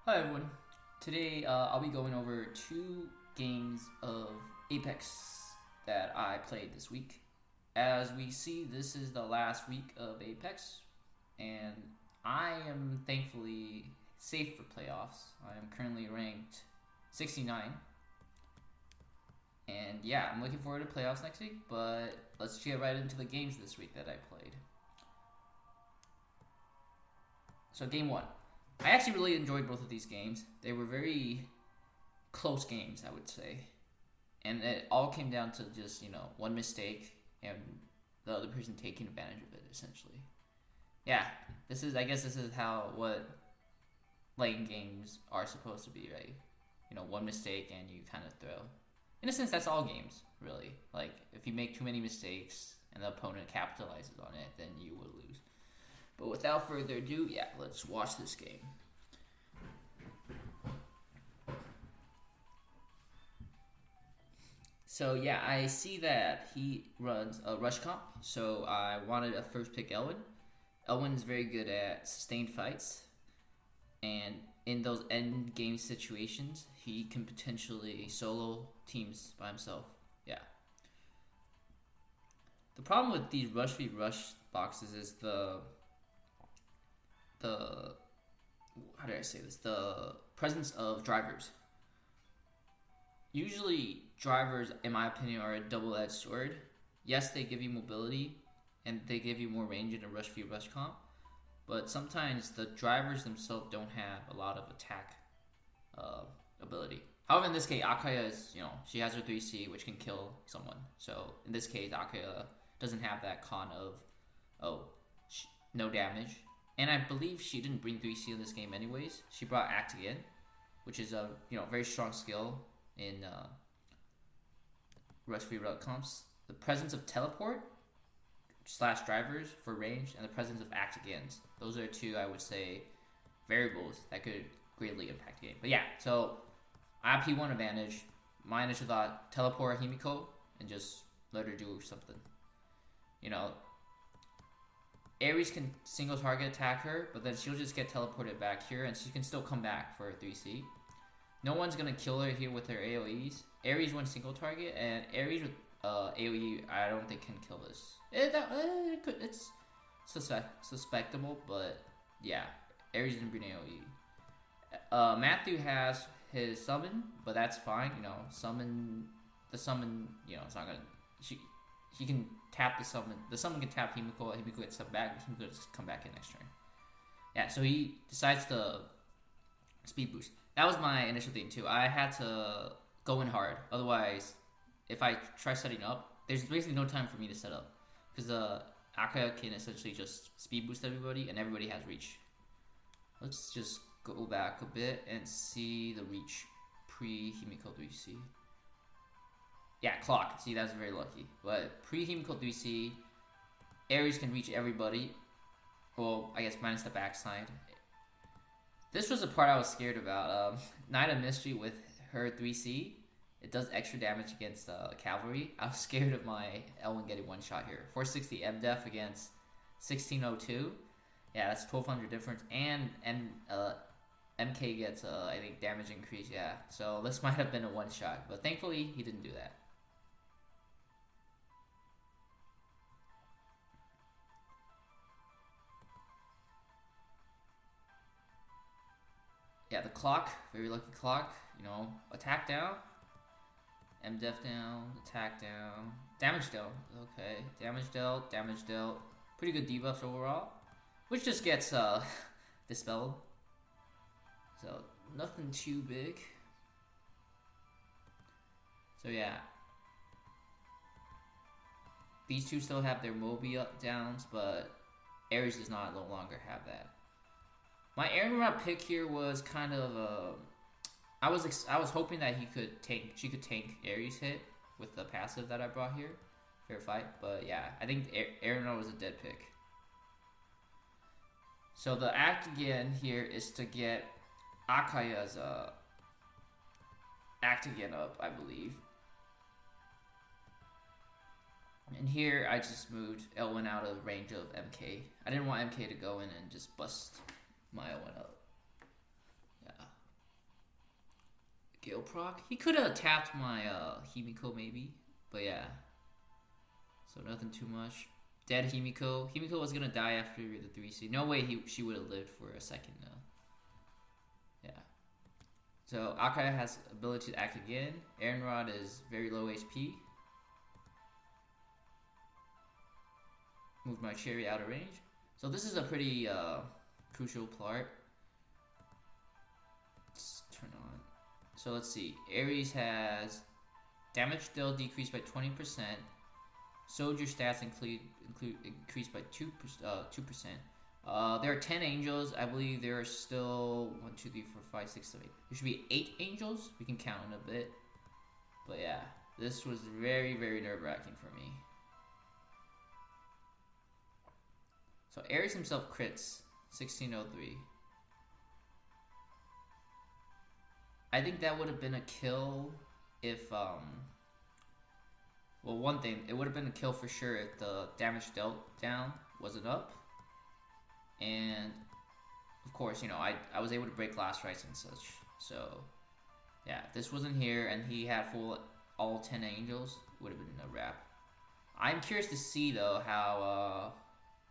Hi everyone. Today I'll be going over 2 games of Apex that I played this week. As we see, this is the last week of Apex, and I am thankfully safe for playoffs. I am currently ranked 69, and yeah, I'm looking forward to playoffs next week, but let's get right into the games this week that I played. So game 1. I actually really enjoyed both of these games. They were very close games, I would say. And it all came down to just, one mistake and the other person taking advantage of it, essentially. Yeah, I guess this is what lane games are supposed to be, right? One mistake and you kind of throw. In a sense, that's all games, really. Like, if you make too many mistakes and the opponent capitalizes on it, then you will lose. But without further ado, yeah, let's watch this game. So yeah, I see that he runs a rush comp, so I wanted to first pick Elwin. Elwin is very good at sustained fights, and in those end game situations, he can potentially solo teams by himself. Yeah. The problem with these rush v rush boxes is the how do I say this? The presence of drivers. Usually, drivers, in my opinion, are a double-edged sword. Yes, they give you mobility, and they give you more range in a rush v rush comp, but sometimes the drivers themselves don't have a lot of attack ability. However, in this case, Akaya is, she has her 3C, which can kill someone. So, in this case, Akaya doesn't have that con of, no damage. And I believe she didn't bring 3C in this game anyways. She brought Act Again, which is a very strong skill in rush v rush comps. The presence of teleport / drivers for range, and the presence of Act Agains. Those are 2, I would say, variables that could greatly impact the game. But yeah, so I have P1 advantage. My initial thought, teleport Himiko and just let her do something. Ares can single target attack her, but then she'll just get teleported back here, and she can still come back for a 3C. No one's gonna kill her here with her AoEs. Ares went single target, and Ares with AoE, I don't think can kill this. It's suspectable, but yeah, Ares didn't bring AoE. Matthew has his summon, but that's fine. The summon, it's not gonna. He can tap the summon. The summon can tap Himiko. Himiko gets sent back. Himiko gets come back in next turn. Yeah, so he decides to speed boost. That was my initial thing too. I had to go in hard. Otherwise, if I try setting up, there's basically no time for me to set up. Because Akaya can essentially just speed boost everybody, and everybody has reach. Let's just go back a bit and see the reach pre-Himiko 3C. Yeah, clock. See, that's very lucky. But pre-Himiko 3C, Ares can reach everybody. Well, I guess minus the backside. This was the part I was scared about. Knight of Mystery with her 3C, it does extra damage against cavalry. I was scared of my Elwin getting one shot here. 460 MDef against 1602. Yeah, that's 1200 difference. And MK gets, I think, damage increase. Yeah, so this might have been a one shot. But thankfully, he didn't do that. Yeah, the clock, very lucky clock. Attack down, MDef down, attack down, damage dealt. Okay, damage dealt. Pretty good debuffs overall, which just gets dispelled. So nothing too big. So yeah, these 2 still have their Moby up downs, but Ares does not no longer have that. My Aaron Rod pick here was kind of I was hoping that she could tank Ares hit with the passive that I brought here. Fair fight, but yeah, I think Aaron Rod was a dead pick. So the act again here is to get Akaya's act again up, I believe. And here I just moved Elwin out of range of MK. I didn't want MK to go in and just bust my Elwin up. Yeah. aerial proc. He could have tapped my Himiko maybe, but yeah. So nothing too much. Dead Himiko. Himiko was gonna die after the 3C. No way she would have lived for a second though. Yeah. So Akaya has ability to act again. Iron Rod is very low HP. Move my Cherry out of range. So this is a pretty crucial part. Let's turn on. So let's see. Ares has damage dealt decreased by 20%. Soldier stats increased by 2%. There are 10 angels. I believe there are still 1, 2, 3, 4, 5, 6, 7, 8. There should be 8 angels. We can count in a bit. But yeah, this was very, very nerve-wracking for me. So Ares himself crits 1603. I think that would have been a kill if well, one thing, it would have been a kill for sure if the damage dealt down wasn't up. And of course, you know, I was able to break last rights and such. So yeah, if this wasn't here and he had full all 10 angels, it would have been a wrap. I'm curious to see though how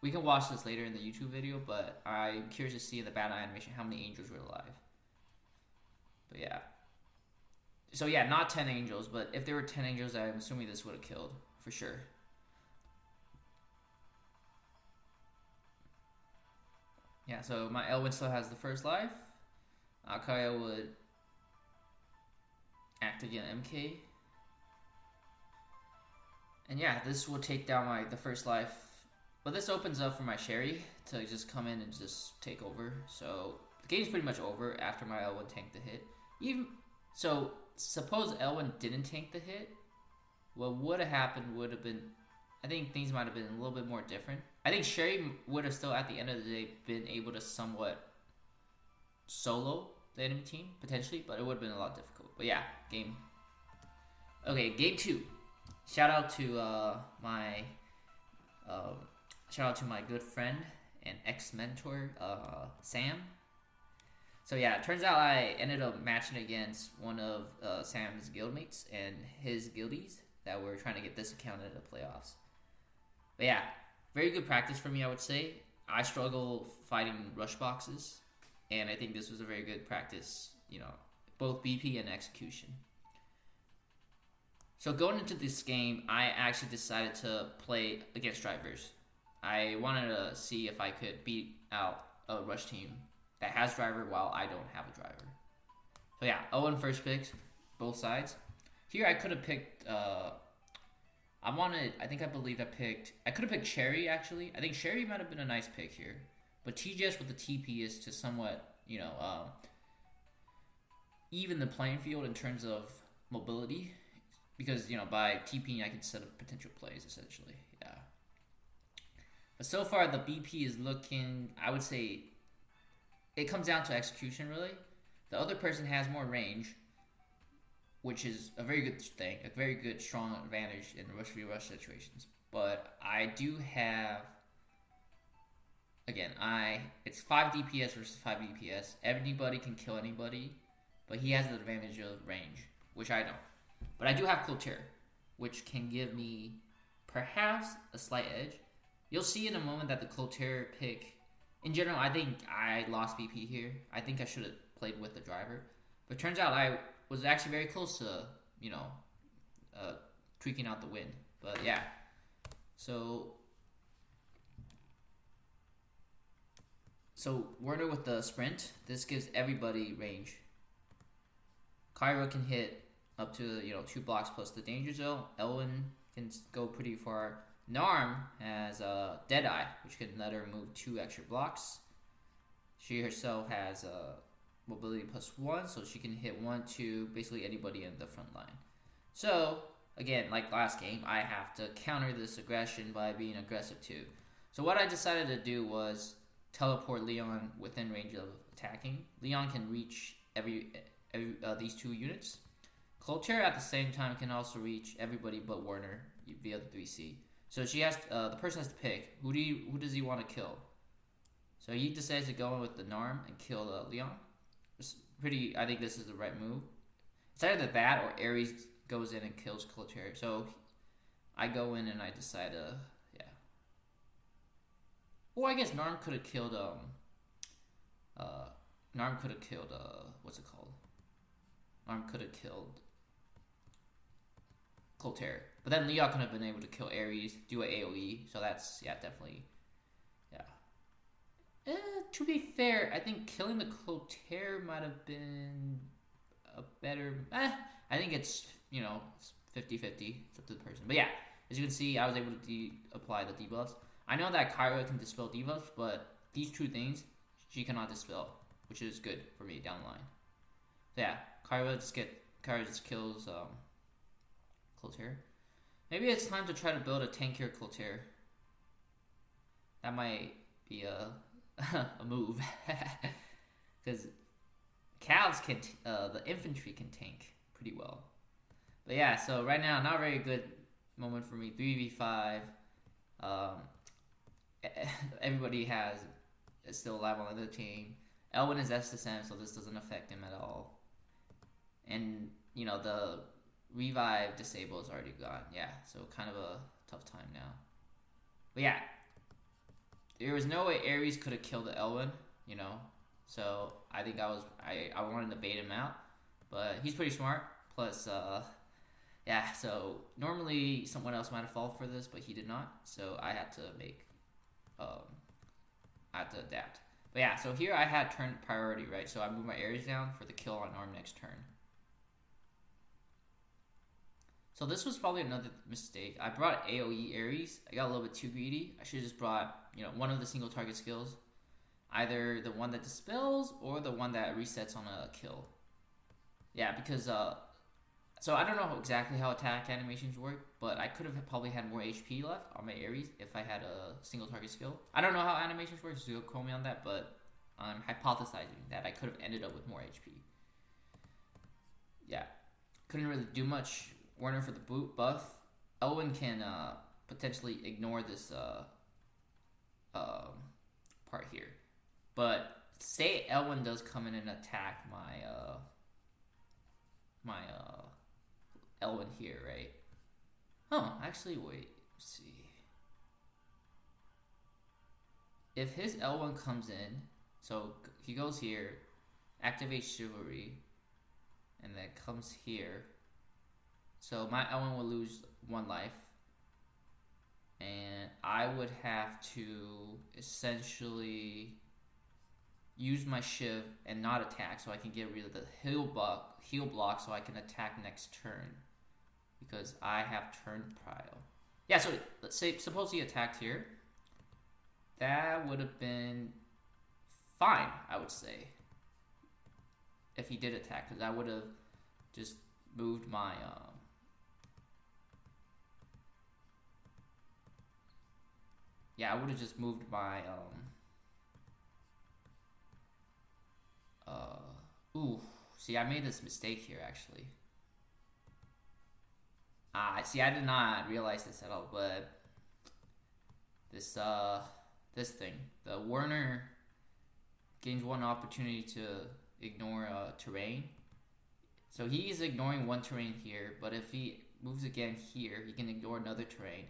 we can watch this later in the YouTube video, but I'm curious to see in the battle animation how many angels were alive. But yeah. So yeah, not 10 angels, but if there were 10 angels, I'm assuming this would have killed, for sure. Yeah, so my Elwyn still has the first life. Akaya would act again MK. And yeah, this will take down the first life. But this opens up for my Sherry to just come in and just take over. So the game's pretty much over after my Elwyn tanked the hit. So suppose Elwyn didn't tank the hit, what would have happened would have been, I think things might have been a little bit more different. I think Sherry would have still at the end of the day been able to somewhat solo the enemy team, potentially, but it would have been a lot difficult. But yeah, game 2. Shout out to my good friend and ex-mentor, Sam. So yeah, it turns out I ended up matching against one of Sam's guildmates and his guildies that were trying to get this account into the playoffs. But yeah, very good practice for me, I would say. I struggle fighting rush boxes, and I think this was a very good practice, you know, both BP and execution. So going into this game, I actually decided to play against drivers. I wanted to see if I could beat out a rush team that has driver while I don't have a driver. So yeah, Owen first picked, both sides. Here I could have picked, I could have picked Sherry actually. I think Sherry might have been a nice pick here. But tjess with the TP is to somewhat, you know, even the playing field in terms of mobility. Because, you know, by TPing I can set up potential plays essentially, yeah. But so far the BP is looking, I would say, it comes down to execution, really. The other person has more range, which is a very good thing, a very good, strong advantage in rush v rush situations. But I do have, again, it's 5 DPS versus 5 DPS. Anybody can kill anybody, but he has the advantage of range, which I don't. But I do have Clotaire, which can give me perhaps a slight edge. You'll see in a moment that the Clotaire pick, in general, I think I lost BP here. I think I should have played with the driver. But it turns out I was actually very close to, you know, tweaking out the win. But yeah. So Werner with the sprint. This gives everybody range. Cairo can hit up to, you know, 2 blocks plus the danger zone. Elwyn can go pretty far. Narm has Deadeye, which can let her move 2 extra blocks. She herself has mobility +1, so she can hit 1, 2, basically anybody in the front line. So, again, like last game, I have to counter this aggression by being aggressive too. So what I decided to do was teleport Leon within range of attacking. Leon can reach these 2 units. Clotaire at the same time can also reach everybody but Werner via the 3C. So she has the person has to pick who does he want to kill. So he decides to go in with the Narm and kill Leon. I think this is the right move. It's either that or Ares goes in and kills Clotaire. So I go in and I decide yeah. Or I guess Narm could have killed what's it called? Narm could have killed Clotaire. But then Leon could have been able to kill Ares, do an AoE, so that's, yeah, definitely, yeah. To be fair, I think killing the Clotaire might have been a better, I think it's, 50-50, it's up to the person. But yeah, as you can see, I was able to apply the debuffs. I know that Kyra can dispel debuffs, but these two things, she cannot dispel, which is good for me down the line. So yeah, Kyra just kills Clotaire. Maybe it's time to try to build a tankier Clotaire. That might be a move. Because Calves can, the infantry can tank pretty well. But yeah, so right now, not a very good moment for me. 3v5. Everybody is still alive on the other team. Elwin is SSM, so this doesn't affect him at all. And, the revive disable is already gone. Yeah, so kind of a tough time now. But yeah, there was no way Ares could have killed the Elwin, So I think I wanted to bait him out, but he's pretty smart. Plus, yeah. So normally someone else might have fallen for this, but he did not. So I had to adapt. But yeah, so here I had turn priority, right? So I moved my Ares down for the kill on Arm next turn. So this was probably another mistake. I brought AoE Ares. I got a little bit too greedy. I should have just brought, one of the single target skills. Either the one that dispels or the one that resets on a kill. Yeah, because, so I don't know exactly how attack animations work, but I could have probably had more HP left on my Ares if I had a single target skill. I don't know how animations work, so quote me on that, but I'm hypothesizing that I could have ended up with more HP. Yeah, couldn't really do much. Warner for the boot buff. Elwin can potentially ignore this part here. But say Elwin does come in and attack my Elwin here, right? Actually, wait. Let's see. If his Elwin comes in, so he goes here, activates Chivalry, and then comes here. So my Elwin will lose 1 life. And I would have to essentially use my Shiv and not attack so I can get rid of the heal block so I can attack next turn. Because I have turn prio. Yeah, so let's say, suppose he attacked here. That would have been fine, I would say. If he did attack, because I would have just moved my... Yeah, I would have just moved my, see, I made this mistake here, actually. See, I did not realize this at all, but this thing, the Werner gains 1 opportunity to ignore terrain. So he's ignoring 1 terrain here, but if he moves again here, he can ignore another terrain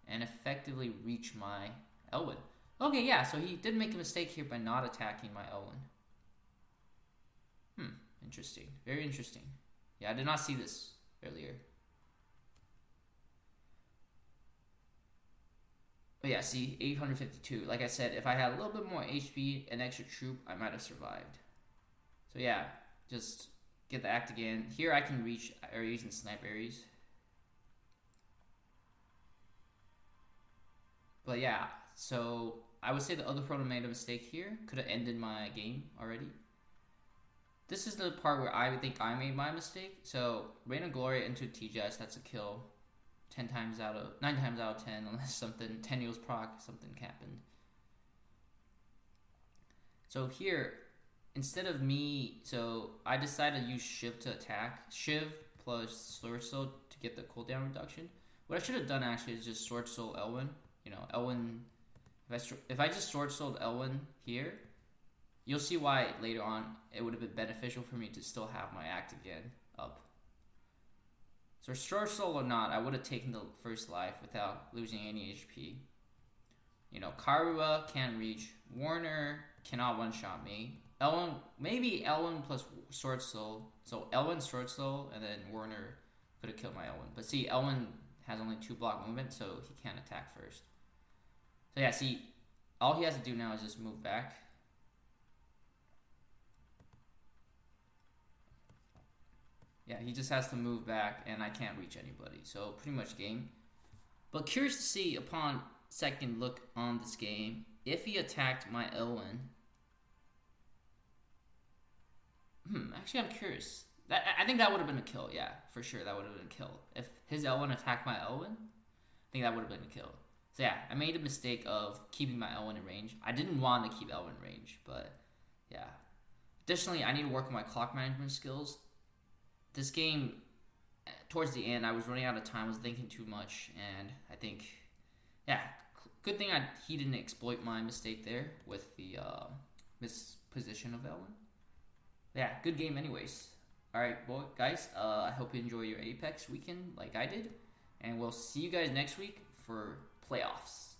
and effectively reach my Elwin. Okay, yeah, so he did make a mistake here by not attacking my Elwin. Interesting. Very interesting. Yeah, I did not see this earlier. But yeah, see, 852. Like I said, if I had a little bit more HP and extra troop, I might have survived. So yeah, just get the act again. Here I can reach Ares and snipe Ares. But yeah, so I would say the other proto made a mistake here. Could have ended my game already. This is the part where I think I made my mistake. So Reign of Glory into tjess, that's a kill. 9 times out of 10, unless something 10 years proc, something happened. So here, instead of me, so I decided to use Shiv to attack. Shiv plus Sword Soul to get the cooldown reduction. What I should have done actually is just Sword Soul Elwin. Elwin, if I just Sword Souled Elwin here, you'll see why later on it would have been beneficial for me to still have my act again. up. So short soul or not, I would have taken the first life without losing any HP. You know, Karua can't reach. Warner cannot one-shot me. Ellen, maybe Ellen plus Sword Soul. So Ellen, Sword Soul, and then Warner could have killed my Ellen. But see, Ellen has only 2 block movement, so he can't attack first. So yeah, see, all he has to do now is just move back. Yeah, he just has to move back, and I can't reach anybody. So pretty much game. But curious to see, upon second look on this game, if he attacked my Elwyn. Actually, I'm curious. I think that would have been a kill. Yeah, for sure, that would have been a kill. If his Elwyn attacked my Elwyn, I think that would have been a kill. So yeah, I made a mistake of keeping my Elwyn in range. I didn't want to keep Elwyn in range, but yeah. Additionally, I need to work on my clock management skills. This game, towards the end, I was running out of time. I was thinking too much, and I think, yeah, good thing he didn't exploit my mistake there with the misposition of Elwyn. Yeah, good game anyways. Alright, guys, I hope you enjoy your Apex weekend like I did, and we'll see you guys next week for playoffs.